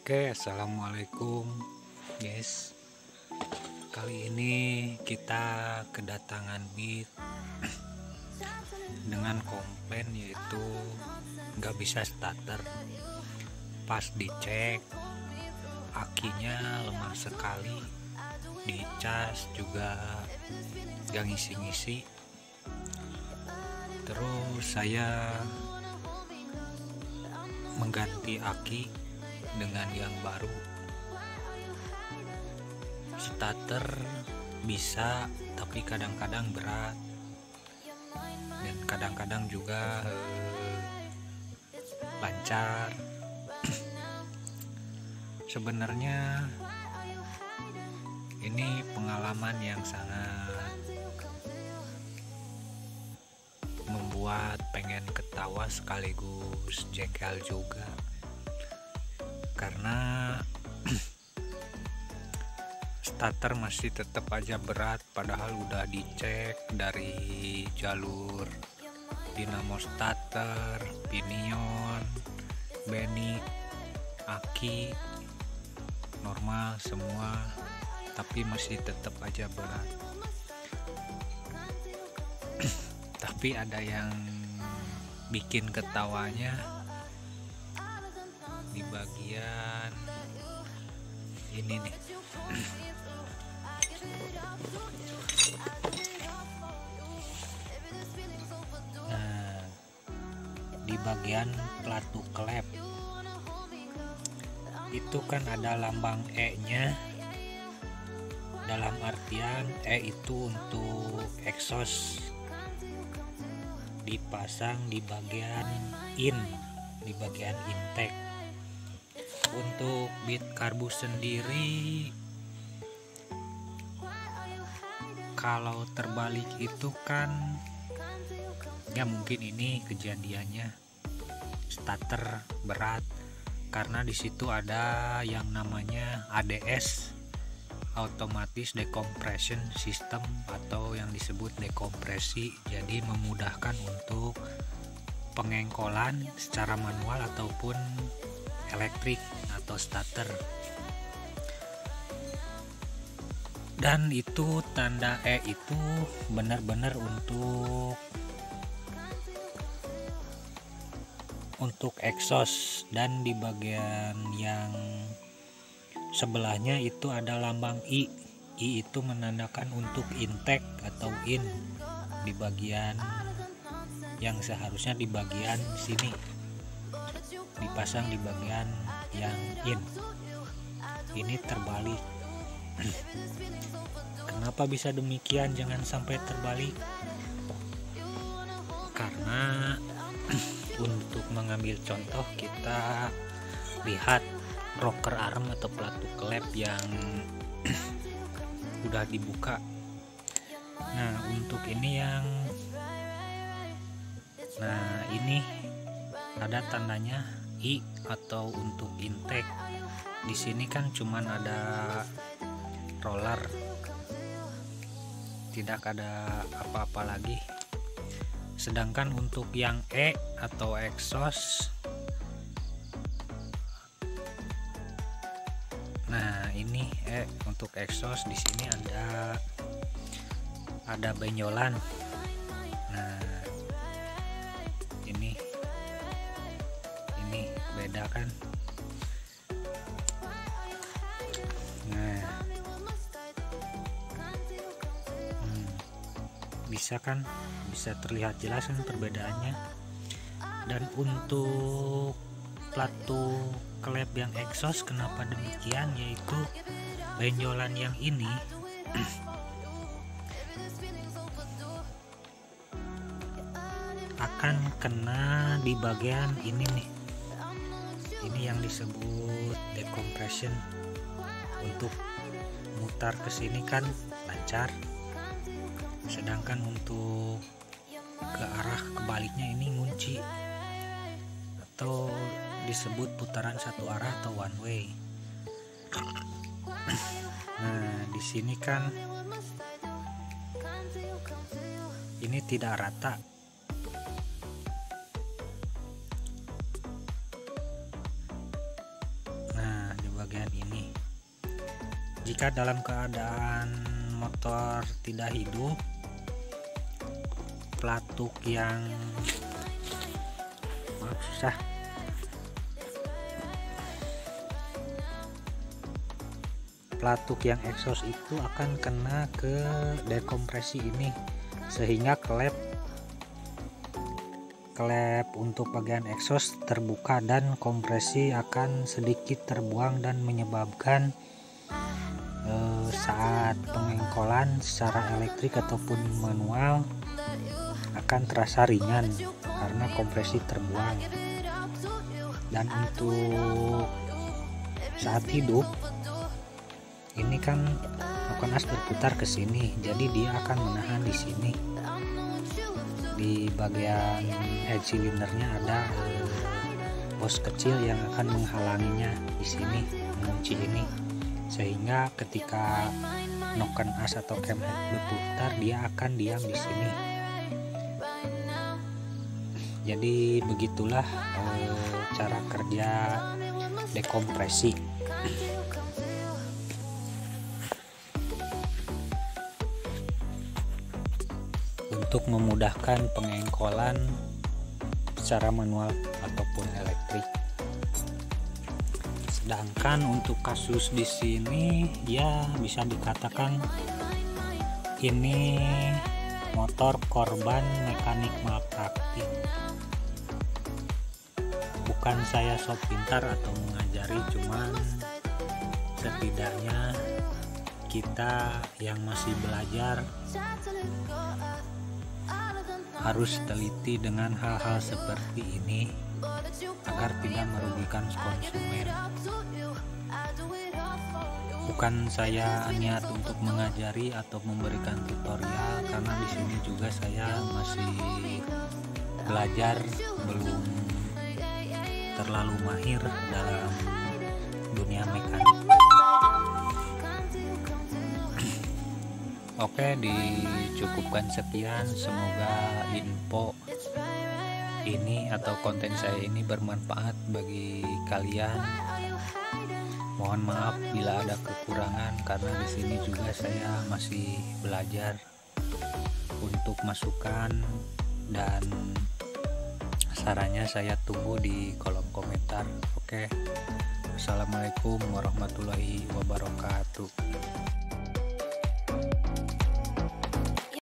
Oke, assalamualaikum guys. Kali ini kita kedatangan Beat dengan komplain yaitu nggak bisa starter. Pas dicek akinya lemah sekali, dicas juga nggak ngisi-ngisi. Terus saya mengganti aki dengan yang baru. Starter bisa, tapi kadang-kadang berat dan kadang-kadang juga lancar. Sebenarnya ini pengalaman yang sangat membuat pengen ketawa sekaligus jengkel juga, karena starter masih tetap aja berat, padahal udah dicek dari jalur dinamo starter, pinion, benik, aki normal semua, tapi masih tetap aja berat. Tapi ada yang bikin ketawanya di bagian ini nih. Nah, di bagian pelatu klep itu kan ada lambang E nya, dalam artian E itu untuk exhaust, dipasang di bagian di bagian intake. Untuk Beat Karbus sendiri, kalau terbalik itu kan ya mungkin ini kejadiannya starter berat, karena di situ ada yang namanya ADS, Automatic Decompression System, atau yang disebut dekompresi. Jadi memudahkan untuk pengengkolan secara manual ataupun elektrik atau starter. Dan itu tanda E itu benar-benar untuk exhaust, dan di bagian yang sebelahnya itu ada lambang I. I itu menandakan untuk intake atau in, di bagian yang seharusnya di bagian sini dipasang di bagian yang in. Ini terbalik. Kenapa bisa demikian? Jangan sampai terbalik, karena untuk mengambil contoh kita lihat rocker arm atau pelatu klep yang udah dibuka. Nah, untuk ini ini ada tandanya I atau untuk intake. Di sini kan cuman ada roller, tidak ada apa-apa lagi. Sedangkan untuk yang E atau exhaust, nah ini E untuk exhaust, di sini ada benjolan. Nah, ini beda kan. Nah, bisa terlihat jelas kan perbedaannya. Dan untuk pelatu klep yang exhaust, kenapa demikian? Yaitu benjolan yang ini akan kena di bagian ini nih. Ini yang disebut decompression. Untuk mutar ke sini kan lancar, sedangkan untuk ke arah kebaliknya ini ngunci, atau disebut putaran satu arah atau one way. Nah, di sini kan ini tidak rata. bagian ini. Jika dalam keadaan motor tidak hidup, pelatuk yang exhaust itu akan kena ke dekompresi ini, sehingga klep untuk bagian exhaust terbuka dan kompresi akan sedikit terbuang dan menyebabkan saat pengengkolan secara elektrik ataupun manual akan terasa ringan karena kompresi terbuang. Dan untuk saat hidup ini kan as berputar ke sini, jadi dia akan menahan di sini. Di bagian head cylindernya ada hose kecil yang akan menghalanginya di sini, mengunci ini, sehingga ketika noken as atau cam head berputar dia akan diam di sini. Jadi begitulah cara kerja dekompresi. Untuk memudahkan pengengkolan secara manual ataupun elektrik. Sedangkan untuk kasus di sini ya bisa dikatakan ini motor korban mekanik malpraktik. Bukan saya sok pintar atau mengajari, cuman setidaknya kita yang masih belajar harus teliti dengan hal-hal seperti ini agar tidak merugikan konsumen. Bukan saya niat untuk mengajari atau memberikan tutorial, karena di sini juga saya masih belajar, belum terlalu mahir dalam dunia mekanik. Oke, dicukupkan sekian. Semoga info ini atau konten saya ini bermanfaat bagi kalian. Mohon maaf bila ada kekurangan, karena di sini juga saya masih belajar. Untuk masukan dan sarannya saya tunggu di kolom komentar. Oke. Assalamualaikum warahmatullahi wabarakatuh.